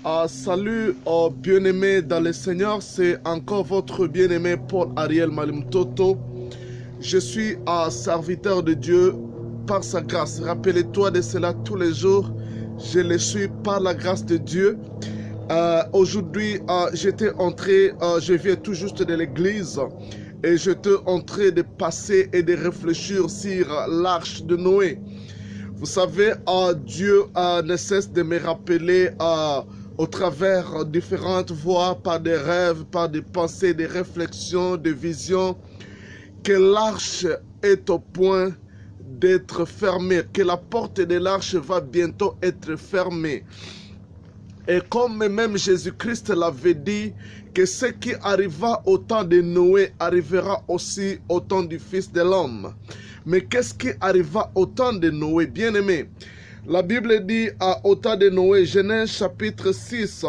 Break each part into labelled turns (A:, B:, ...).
A: Salut bien-aimés dans le Seigneur, c'est encore votre bien-aimé Paul Ariel Malimtoto. Je suis un serviteur de Dieu par sa grâce. Rappelez-toi de cela tous les jours. Je le suis par la grâce de Dieu. Aujourd'hui, j'étais entré, je viens tout juste de l'église et j'étais en train de passer et de réfléchir sur l'arche de Noé. Vous savez, Dieu ne cesse de me rappeler au travers différentes voies, par des rêves, par des pensées, des réflexions, des visions, que l'arche est au point d'être fermée, que la porte de l'arche va bientôt être fermée. Et comme même Jésus-Christ l'avait dit, que ce qui arriva au temps de Noé arrivera aussi au temps du Fils de l'homme. Mais qu'est-ce qui arriva au temps de Noé, bien-aimé? La Bible dit au temps de Noé, Genèse chapitre 6,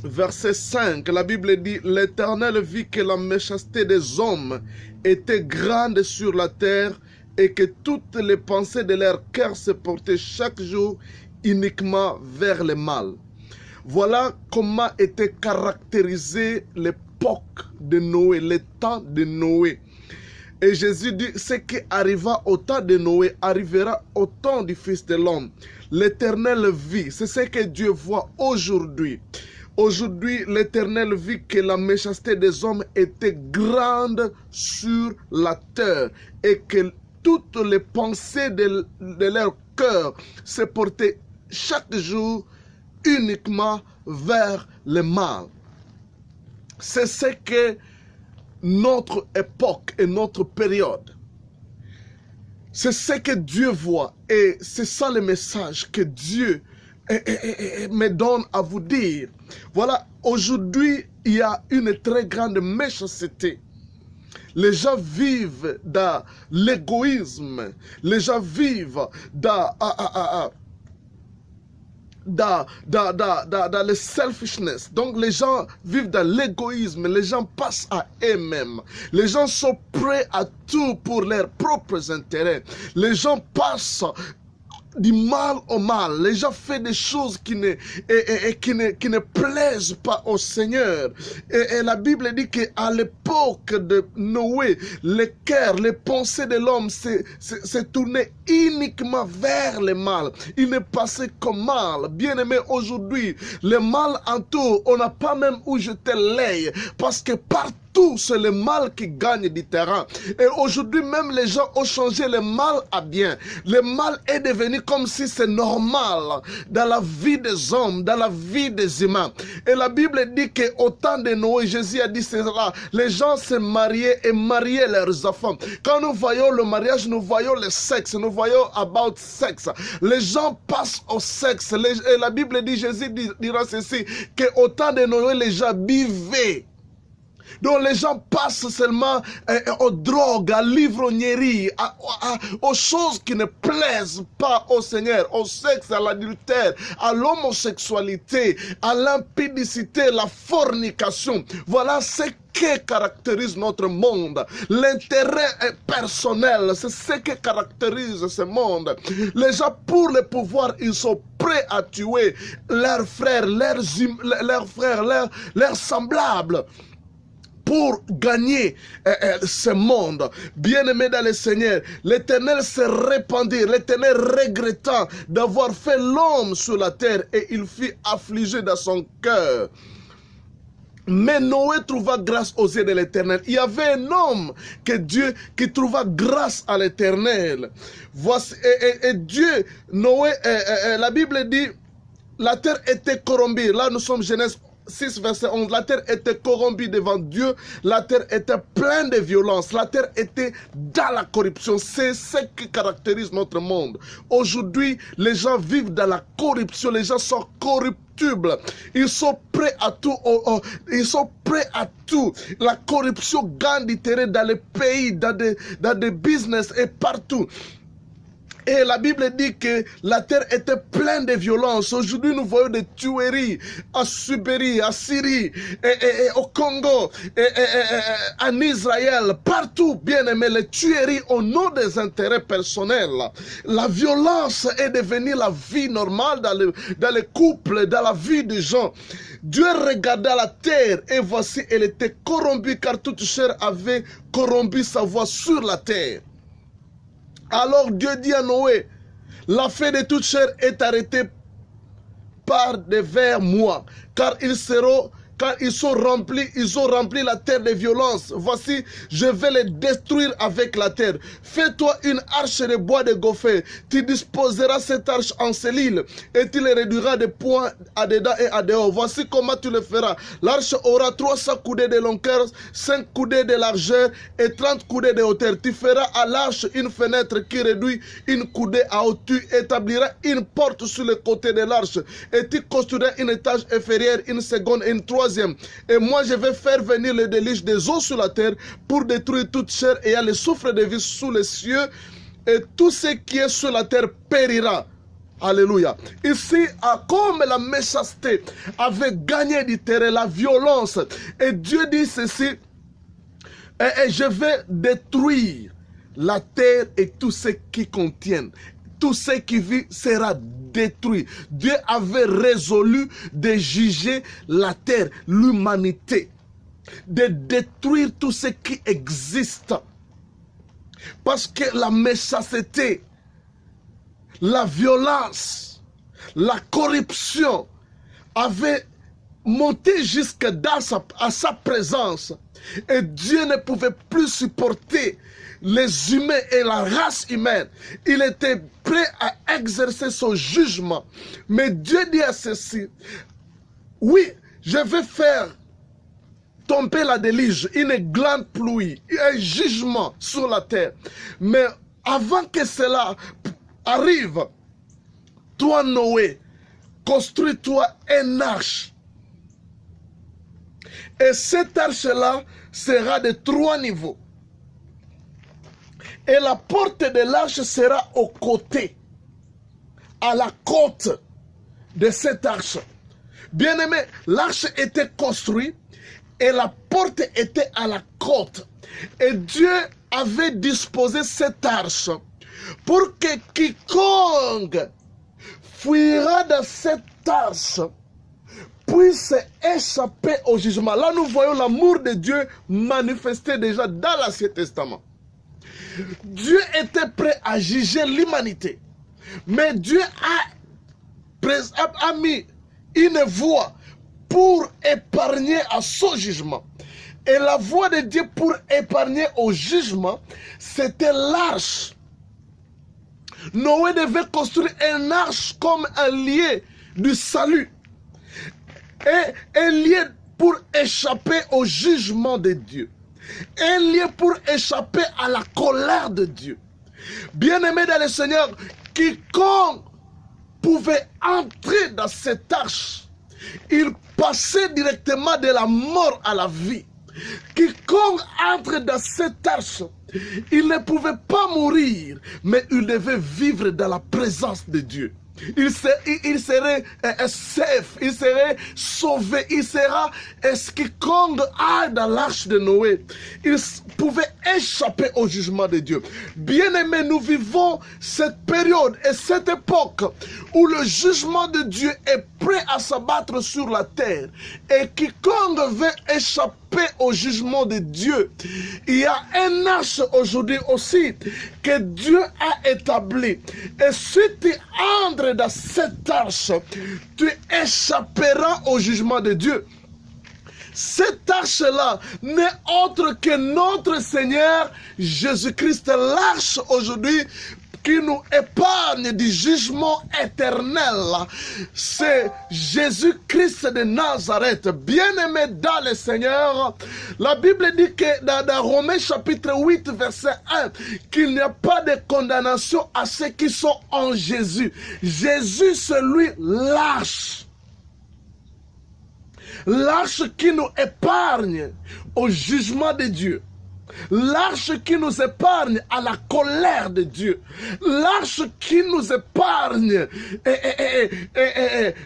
A: verset 5, la Bible dit, l'Éternel vit que la méchanceté des hommes était grande sur la terre et que toutes les pensées de leur cœur se portaient chaque jour uniquement vers le mal. Voilà comment était caractérisée l'époque de Noé, le temps de Noé. Et Jésus dit, ce qui arriva au temps de Noé arrivera au temps du Fils de l'homme. L'Éternel vit, c'est ce que Dieu voit aujourd'hui. Aujourd'hui, l'Éternel vit que la méchanceté des hommes était grande sur la terre et que toutes les pensées de leur cœur se portaient chaque jour uniquement vers le mal. C'est ce que notre époque et notre période, c'est ce que Dieu voit et c'est ça le message que Dieu me donne à vous dire. Voilà, aujourd'hui il y a une très grande méchanceté. Les gens vivent dans l'égoïsme, les gens vivent dans le selfishness. Donc les gens vivent dans l'égoïsme, les gens passent à eux-mêmes. Les gens sont prêts à tout pour leurs propres intérêts. Les gens passent du mal au mal. Les gens font des choses qui ne plaisent pas au Seigneur. Et la Bible dit qu'à l'époque de Noé, le cœur, les pensées de l'homme se tournaient uniquement vers le mal. Il ne passait qu'au mal. Bien aimé, aujourd'hui, le mal entoure. On n'a pas même où jeter l'œil. Parce que partout, c'est le mal qui gagne du terrain. Et aujourd'hui, même les gens ont changé le mal à bien. Le mal est devenu comme si c'est normal dans la vie des hommes, dans la vie des humains. Et la Bible dit qu'au temps de Noé, Jésus a dit cela, les gens se mariaient et mariaient leurs enfants. Quand nous voyons le mariage, nous voyons le sexe, nous voyons about sexe. Les gens passent au sexe. Et la Bible dit, Jésus dira ceci, qu'au temps de Noé, les gens buvaient. Donc les gens passent seulement aux drogues, à l'ivrognerie, aux choses qui ne plaisent pas au Seigneur, au sexe, à l'adultère, à l'homosexualité, à l'impudicité, la fornication. Voilà ce qui caractérise notre monde. L'intérêt personnel, c'est ce qui caractérise ce monde. Les gens, pour le pouvoir, ils sont prêts à tuer leurs frères, leurs semblables, pour gagner ce monde. Bien-aimé dans le Seigneur, l'Éternel s'est répandu, l'Éternel regrettant d'avoir fait l'homme sur la terre et il fut affligé dans son cœur. Mais Noé trouva grâce aux yeux de l'Éternel. Il y avait un homme qui trouva grâce à l'Éternel. Voici, et Dieu, Noé, la Bible dit, la terre était corrompue. Là, nous sommes Genèse 6, verset 11, la terre était corrompue devant Dieu, la terre était pleine de violence, la terre était dans la corruption. C'est ce qui caractérise notre monde. Aujourd'hui, les gens vivent dans la corruption, les gens sont corruptibles, ils sont prêts à tout, ils sont prêts à tout. La corruption gagne du terrain dans les pays, dans des business et partout. Et la Bible dit que la terre était pleine de violence. Aujourd'hui, nous voyons des tueries à Sibérie, à Syrie, et au Congo, en Israël, partout, bien aimé, les tueries au nom des intérêts personnels. La violence est devenue la vie normale dans les couples, dans la vie des gens. Dieu regarda la terre et voici, elle était corrompue car toute chair avait corrompu sa voie sur la terre. Alors Dieu dit à Noé, la fin de toute chair est arrêtée par devers moi, car ils ont rempli la terre de violence. Voici, je vais les détruire avec la terre. Fais-toi une arche de bois de gopher. Tu disposeras cette arche en cellule et tu les réduiras de points à dedans et à dehors. Voici comment tu le feras. L'arche aura 300 coudées de longueur, 5 coudées de largeur et 30 coudées de hauteur. Tu feras à l'arche une fenêtre qui réduit une coudée à haut. Tu établiras une porte sur le côté de l'arche et tu construiras une étage inférieur, une seconde et une troisième. Et moi je vais faire venir le déluge des eaux sur la terre pour détruire toute chair ayant le souffle de vie sous les cieux, et tout ce qui est sur la terre périra. Alléluia. Ici, comme la méchanceté avait gagné du terrain, la violence, et Dieu dit ceci, et je vais détruire la terre et tout ce qui contient. Tout ce qui vit sera détruit. Dieu avait résolu de juger la terre, l'humanité, de détruire tout ce qui existe. Parce que la méchanceté, la violence, la corruption avaient monté jusqu'à sa présence. Et Dieu ne pouvait plus supporter les humains et la race humaine. Il était prêt à exercer son jugement. Mais Dieu dit à ceci, oui, je vais faire tomber la déluge, une grande pluie, un jugement sur la terre. Mais avant que cela arrive, toi Noé, construis-toi une arche. Et cette arche-là sera de 3 niveaux. Et la porte de l'arche sera au côté, à la côte de cette arche. Bien aimé, l'arche était construite et la porte était à la côte. Et Dieu avait disposé cette arche pour que quiconque fuira dans cette arche puisse échapper au jugement. Là, nous voyons l'amour de Dieu manifesté déjà dans l'Ancien Testament. Dieu était prêt à juger l'humanité. Mais Dieu a mis une voie pour épargner à son jugement. Et la voie de Dieu pour épargner au jugement, c'était l'arche. Noé devait construire une arche comme un lieu du salut. Et un lieu pour échapper au jugement de Dieu. Un lieu pour échapper à la colère de Dieu. Bien-aimé dans le Seigneur, quiconque pouvait entrer dans cette arche, il passait directement de la mort à la vie. Quiconque entre dans cette arche, il ne pouvait pas mourir, mais il devait vivre dans la présence de Dieu. Il serait safe, il serait sauvé, il sera quiconque a dans l'arche de Noé. Il pouvait échapper au jugement de Dieu. Bien-aimés, nous vivons cette période et cette époque où le jugement de Dieu est prêt à s'abattre sur la terre. Et quiconque veut échapper au jugement de Dieu, il y a un arche aujourd'hui aussi que Dieu a établi. Et si tu entres dans cette arche, tu échapperas au jugement de Dieu. Cette arche-là n'est autre que notre Seigneur Jésus-Christ. L'arche aujourd'hui qui nous épargne du jugement éternel, c'est Jésus-Christ de Nazareth. Bien-aimé dans le Seigneur, la Bible dit que dans Romains chapitre 8 verset 1, qu'il n'y a pas de condamnation à ceux qui sont en Jésus. Jésus, c'est lui l'arche. L'arche qui nous épargne au jugement de Dieu. L'arche qui nous épargne à la colère de Dieu. L'arche qui nous épargne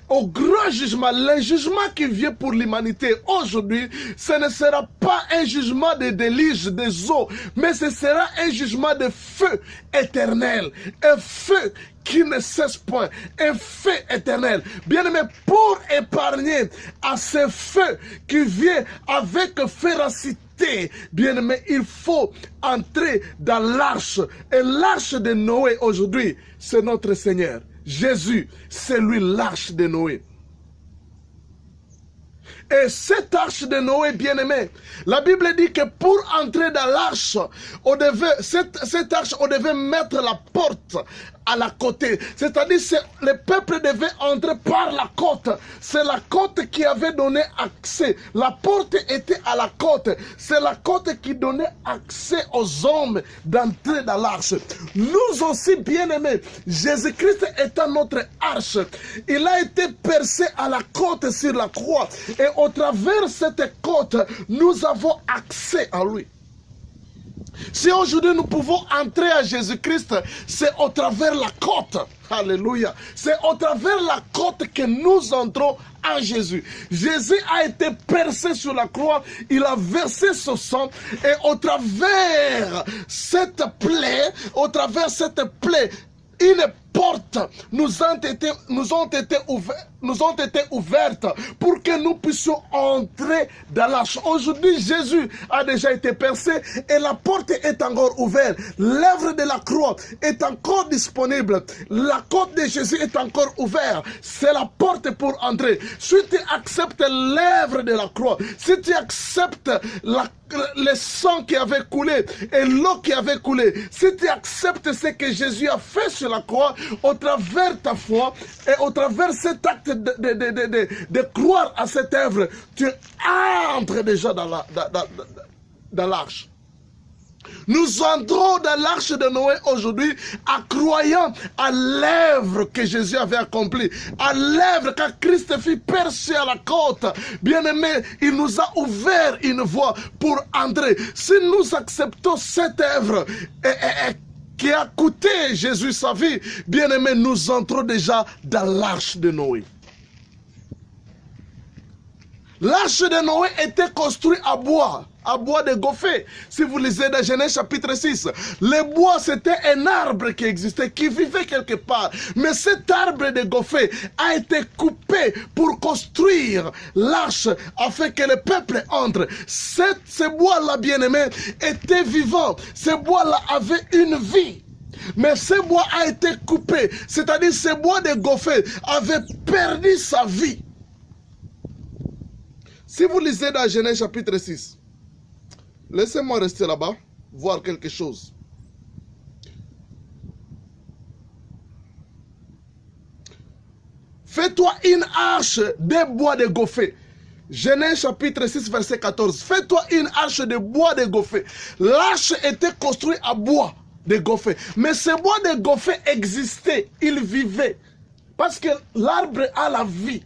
A: au grand jugement. Le jugement qui vient pour l'humanité aujourd'hui, ce ne sera pas un jugement de déluge des eaux, mais ce sera un jugement de feu éternel. Un feu qui ne cesse point, un feu éternel. Bien-aimé, pour épargner à ce feu qui vient avec férocité, bien-aimé, il faut entrer dans l'arche. Et l'arche de Noé aujourd'hui, c'est notre Seigneur. Jésus, c'est lui l'arche de Noé. Et cette arche de Noé, bien-aimé, la Bible dit que pour entrer dans l'arche, cette arche, on devait mettre la porte à la côté. C'est-à-dire que le peuple devait entrer par la côte. C'est la côte qui avait donné accès. La porte était à la côte. C'est la côte qui donnait accès aux hommes d'entrer dans l'arche. Nous aussi, bien-aimés, Jésus-Christ étant notre arche, il a été percé à la côte sur la croix. Et au travers cette côte, nous avons accès à lui. Si aujourd'hui nous pouvons entrer à Jésus-Christ, c'est au travers la côte. Alléluia. C'est au travers la côte que nous entrons à Jésus. Jésus a été percé sur la croix, il a versé son sang et au travers cette plaie, une porte nous ont été ouvertes pour que nous puissions entrer dans l'arche. Aujourd'hui, Jésus a déjà été percé et la porte est encore ouverte. L'œuvre de la croix est encore disponible. La côte de Jésus est encore ouverte. C'est la porte pour entrer. Si tu acceptes l'œuvre de la croix, si tu acceptes le sang qui avait coulé et l'eau qui avait coulé, si tu acceptes ce que Jésus a fait sur la croix, au travers ta foi et au travers cet acte de croire à cette œuvre, tu entres déjà dans l'arche. Nous entrons dans l'arche de Noé aujourd'hui en croyant à l'œuvre que Jésus avait accomplie, à l'œuvre quand Christ fut percé à la côte. Bien-aimé, il nous a ouvert une voie pour entrer. Si nous acceptons cette œuvre qui a coûté Jésus sa vie, bien-aimé, nous entrons déjà dans l'arche de Noé. L'arche de Noé était construite à bois de goffé. Si vous lisez dans Genèse chapitre 6, le bois c'était un arbre qui existait, qui vivait quelque part. Mais cet arbre de goffé a été coupé pour construire l'arche afin que le peuple entre. Ce bois-là, bien-aimé, était vivant. Ce bois-là avait une vie. Mais ce bois a été coupé. C'est-à-dire ce bois de goffé avait perdu sa vie. Si vous lisez dans Genèse chapitre 6, laissez-moi rester là-bas, voir quelque chose. Fais-toi une arche de bois de goffé. Genèse chapitre 6, verset 14. Fais-toi une arche de bois de goffé. L'arche était construite à bois de goffé. Mais ce bois de goffé existait, il vivait. Parce que l'arbre a la vie.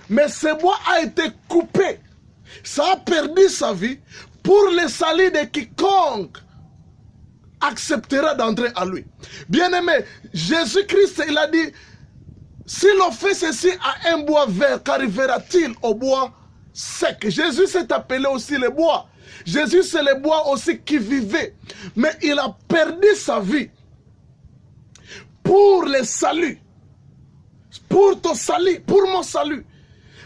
A: Mais ce bois a été coupé. Ça a perdu sa vie pour le salut de quiconque acceptera d'entrer à lui. Bien-aimé, Jésus-Christ, il a dit, si l'on fait ceci à un bois vert, qu'arrivera-t-il au bois sec? Jésus s'est appelé aussi le bois. Jésus, c'est le bois aussi qui vivait. Mais il a perdu sa vie pour le salut. Pour ton salut, pour mon salut.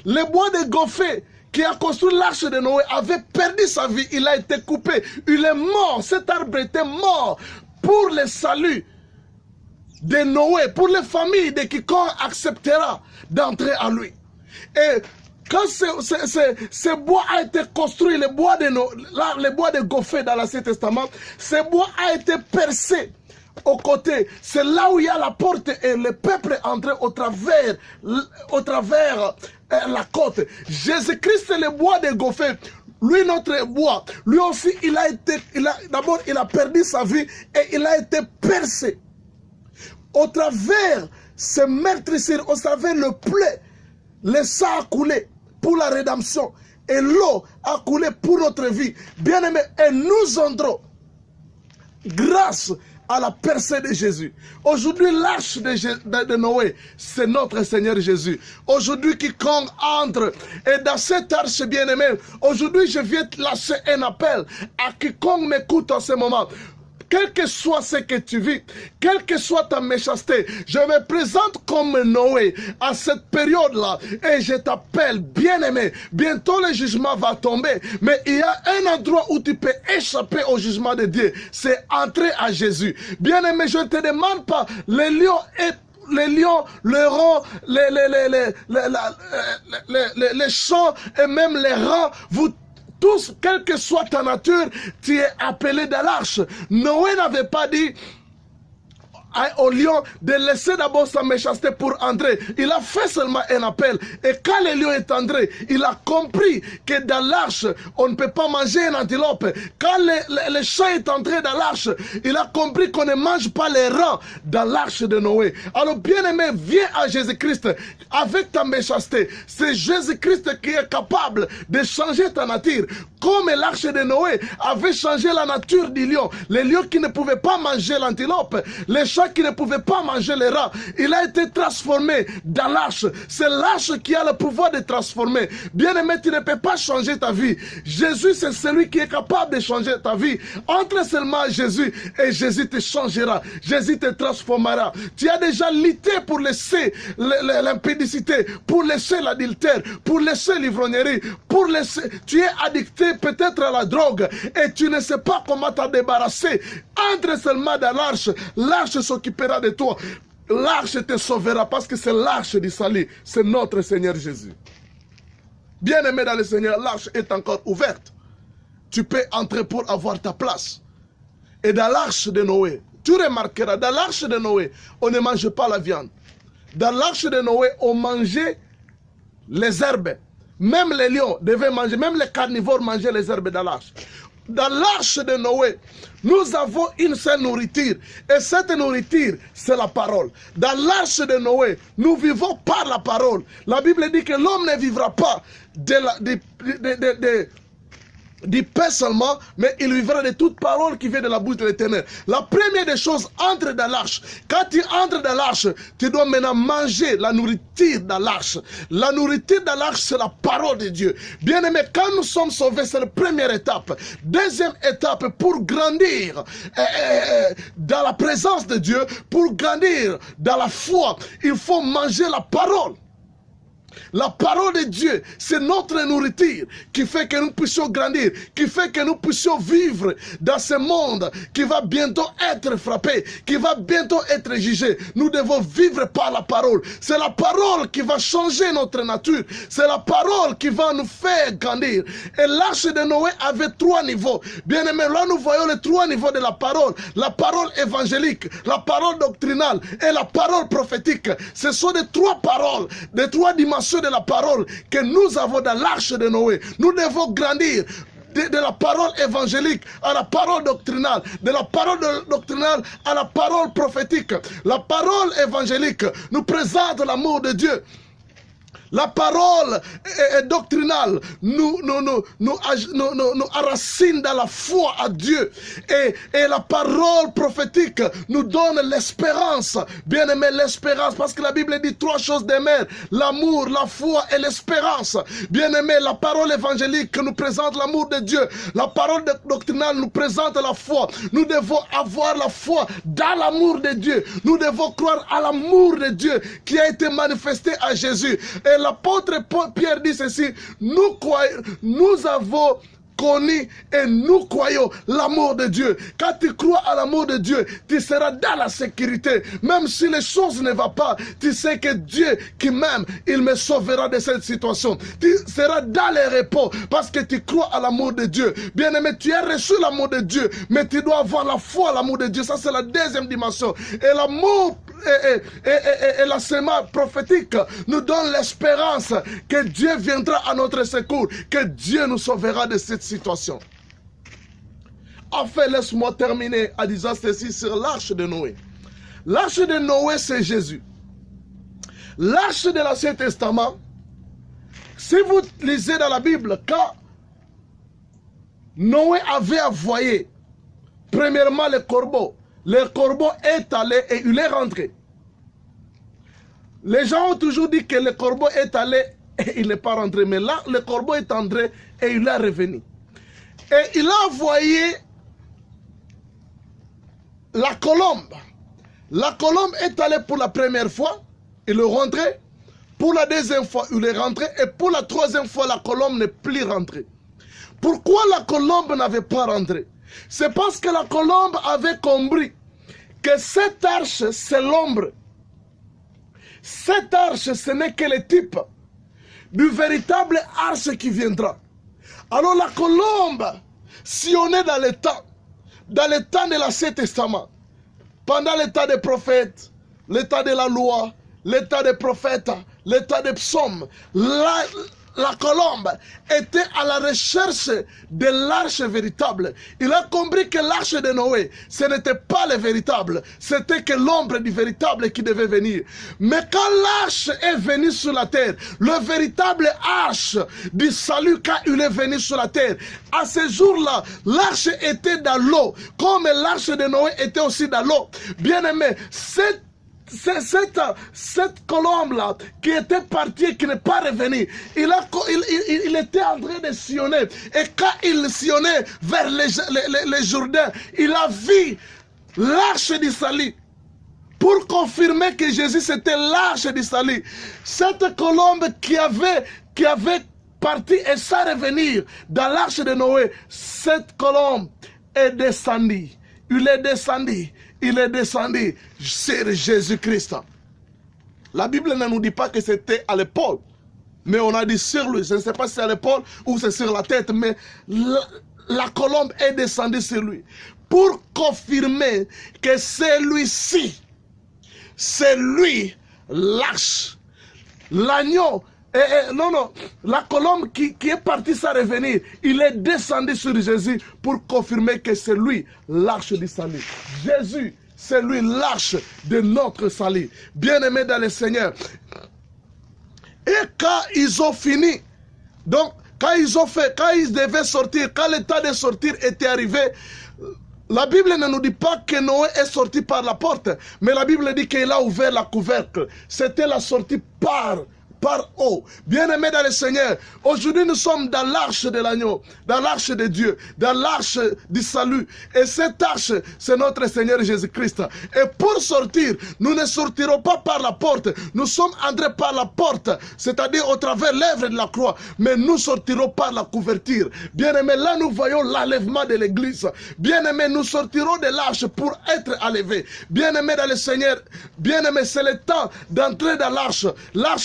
A: Le bois de goffé qui a construit l'arche de Noé avait perdu sa vie. Il a été coupé. Il est mort. Cet arbre était mort pour le salut de Noé, pour les familles de quiconque acceptera d'entrer à lui. Et quand ce bois a été construit, le bois de goffé dans l'Ancien Testament, ce bois a été percé au côté. C'est là où il y a la porte et le peuple entrait au travers la côte. Jésus-Christ, c'est le bois de goffé. Lui, notre bois, lui aussi, d'abord, il a perdu sa vie et il a été percé. Au travers ce meurtrissure, au travers le plaie, le sang a coulé pour la rédemption. et l'eau a coulé pour notre vie. Bien-aimés, et nous entrons grâce à la percée de Jésus. Aujourd'hui, l'arche de Noé, c'est notre Seigneur Jésus. Aujourd'hui, quiconque entre, et dans cette arche bien-aimée, aujourd'hui, je viens te lancer un appel à quiconque m'écoute en ce moment. Quel que soit ce que tu vis, quelle que soit ta méchanceté, je me présente comme Noé à cette période-là et je t'appelle bien-aimé. Bientôt le jugement va tomber, mais il y a un endroit où tu peux échapper au jugement de Dieu. C'est entrer à Jésus. Bien-aimé, je ne te demande pas les lions et les lions, les rats, les champs et même les rats, vous tous, quelle que soit ta nature, tu es appelé dans l'arche. Noé n'avait pas dit au lion de laisser d'abord sa méchanceté pour entrer. Il a fait seulement un appel. Et quand le lion est entré, il a compris que dans l'arche, on ne peut pas manger une antilope. Quand le chat est entré dans l'arche, il a compris qu'on ne mange pas les rats dans l'arche de Noé. Alors bien-aimé, viens à Jésus-Christ avec ta méchanceté. C'est Jésus-Christ qui est capable de changer ta nature. Comme l'arche de Noé avait changé la nature du lion. Les lions qui ne pouvaient pas manger l'antilope. Les chats qui ne pouvaient pas manger les rats. Il a été transformé dans l'arche. C'est l'arche qui a le pouvoir de transformer. Bien-aimé, tu ne peux pas changer ta vie. Jésus, c'est celui qui est capable de changer ta vie. Entre seulement à Jésus et Jésus te changera. Jésus te transformera. Tu as déjà lutté pour laisser l'impudicité, pour laisser l'adultère, pour laisser l'ivrognerie, pour laisser... Tu es addicté peut-être à la drogue et tu ne sais pas comment t'en débarrasser. Entre seulement dans l'arche. L'arche s'occupera de toi. L'arche te sauvera parce que c'est l'arche du salut. C'est notre Seigneur Jésus. Bien-aimé dans le Seigneur, l'arche est encore ouverte. Tu peux entrer pour avoir ta place. Et dans l'arche de Noé, tu remarqueras, dans l'arche de Noé, on ne mange pas la viande. Dans l'arche de Noé, on mangeait les herbes. Même les lions devaient manger, même les carnivores mangeaient les herbes dans l'arche. Dans l'arche de Noé, nous avons une seule nourriture. Et cette nourriture, c'est la parole. Dans l'arche de Noé, nous vivons par la parole. La Bible dit que l'homme ne vivra pas du pain seulement, mais il vivra de toute parole qui vient de la bouche de l'Éternel. La première des choses, entre dans l'arche. Quand tu entres dans l'arche, tu dois maintenant manger la nourriture dans l'arche. La nourriture dans l'arche, c'est la parole de Dieu. Bien aimé, quand nous sommes sauvés, c'est la première étape. Deuxième étape, pour grandir dans la présence de Dieu, pour grandir dans la foi, il faut manger la parole. La parole de Dieu, c'est notre nourriture qui fait que nous puissions grandir, qui fait que nous puissions vivre dans ce monde qui va bientôt être frappé, qui va bientôt être jugé. Nous devons vivre par la parole. C'est la parole qui va changer notre nature. C'est la parole qui va nous faire grandir. Et l'arche de Noé avait 3 niveaux. Bien aimé, là nous voyons les 3 niveaux de la parole. La parole évangélique, la parole doctrinale et la parole prophétique. Ce sont les 3 paroles, les 3 dimensions de la parole que nous avons dans l'arche de Noé. Nous devons grandir de la parole évangélique à la parole doctrinale, de la parole doctrinale à la parole prophétique. La parole évangélique nous présente l'amour de Dieu. La parole doctrinale nous enracine dans la foi à Dieu. Et la parole prophétique nous donne l'espérance. Bien aimé, l'espérance, parce que la Bible dit 3 choses d'aimer: l'amour, la foi et l'espérance. Bien aimé, la parole évangélique nous présente l'amour de Dieu. La parole doctrinale nous présente la foi. Nous devons avoir la foi dans l'amour de Dieu. Nous devons croire à l'amour de Dieu qui a été manifesté à Jésus. Et l'apôtre Pierre dit ceci: nous avons connu et nous croyons l'amour de Dieu. Quand tu crois à l'amour de Dieu, tu seras dans la sécurité. Même si les choses ne vont pas, tu sais que Dieu qui m'aime, il me sauvera de cette situation. Tu seras dans les repos parce que tu crois à l'amour de Dieu. Bien aimé, tu as reçu l'amour de Dieu, mais tu dois avoir la foi à l'amour de Dieu. Ça, c'est la deuxième dimension. Et l'amour et la semence prophétique nous donne l'espérance que Dieu viendra à notre secours, que Dieu nous sauvera de cette situation. Enfin, laisse-moi terminer en disant ceci sur l'arche de Noé. L'arche de Noé, c'est Jésus. L'arche de l'Ancien Testament, Si vous lisez dans la Bible, quand Noé avait envoyé premièrement le corbeau est allé et il est rentré. Les gens ont toujours dit que le corbeau est allé et il n'est pas rentré. Mais là, le corbeau est entré et il est revenu. Et il a envoyé la colombe. La colombe est allée pour la première fois, il est rentré. Pour la deuxième fois, il est rentré. Et pour la troisième fois, la colombe n'est plus rentrée. Pourquoi la colombe n'avait pas rentré? C'est parce que la colombe avait compris que cette arche, c'est l'ombre. Cette arche, ce n'est que le type du véritable arche qui viendra. Alors la colombe, si on est dans le temps de l'Ancien Testament, pendant le temps des prophètes, le temps de la loi, le temps des prophètes, le temps des psaumes, la colombe était à la recherche de l'arche véritable. Il a compris que l'arche de Noé, ce n'était pas le véritable, c'était que l'ombre du véritable qui devait venir. Mais quand l'arche est venue sur la terre, le véritable arche du salut, quand il est venu sur la terre, à ce jour-là, l'arche était dans l'eau, comme l'arche de Noé était aussi dans l'eau. Bien aimé, cette colombe-là qui était partie et qui n'est pas revenue, il était en train de sillonner. Et quand il sillonnait vers les Jourdain, il a vu l'arche du salut. Pour confirmer que Jésus c'était l'arche du salut. Cette colombe qui avait parti et sans revenir dans l'arche de Noé, cette colombe est descendue. Il est descendu sur Jésus-Christ. La Bible ne nous dit pas que c'était à l'épaule, mais on a dit sur lui. Je ne sais pas si c'est à l'épaule ou c'est sur la tête, mais la colombe est descendue sur lui. Pour confirmer que c'est lui-ci, c'est lui l'arche. L'agneau, la colombe qui est partie sans revenir, il est descendu sur Jésus pour confirmer que c'est lui l'arche du salut. Jésus, c'est lui l'arche de notre salut. Bien-aimés dans le Seigneur. Et quand ils ont fini, donc quand ils devaient sortir, quand le temps de sortir était arrivé, la Bible ne nous dit pas que Noé est sorti par la porte, mais la Bible dit qu'il a ouvert la couvercle. C'était la sortie par eau. Bien-aimés dans le Seigneur, aujourd'hui nous sommes dans l'arche de l'agneau, dans l'arche de Dieu, dans l'arche du salut. Et cette arche, c'est notre Seigneur Jésus-Christ. Et pour sortir, nous ne sortirons pas par la porte. Nous sommes entrés par la porte, c'est-à-dire au travers l'œuvre de la croix. Mais nous sortirons par la couverture. Bien-aimés, là nous voyons l'enlèvement de l'église. Bien-aimés, nous sortirons de l'arche pour être enlevés. Bien-aimés dans le Seigneur, bien-aimés, c'est le temps d'entrer dans l'arche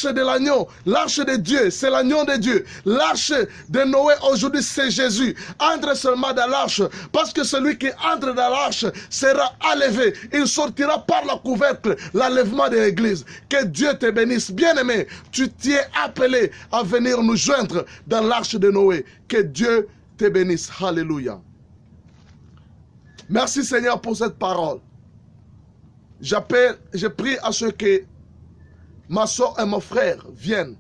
A: de l'agneau. L'arche de Dieu, c'est l'agneau de Dieu. L'arche de Noé aujourd'hui, c'est Jésus. Entre seulement dans l'arche, parce que celui qui entre dans l'arche sera enlevé. Il sortira par la couvercle, l'enlèvement de l'église. Que Dieu te bénisse. Bien-aimé, tu t'es appelé à venir nous joindre dans l'arche de Noé. Que Dieu te bénisse. Alléluia. Merci Seigneur pour cette parole. Je prie à ceux que ma soeur et mon frère viennent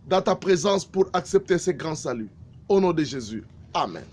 A: dans ta présence pour accepter ce grand salut. Au nom de Jésus. Amen.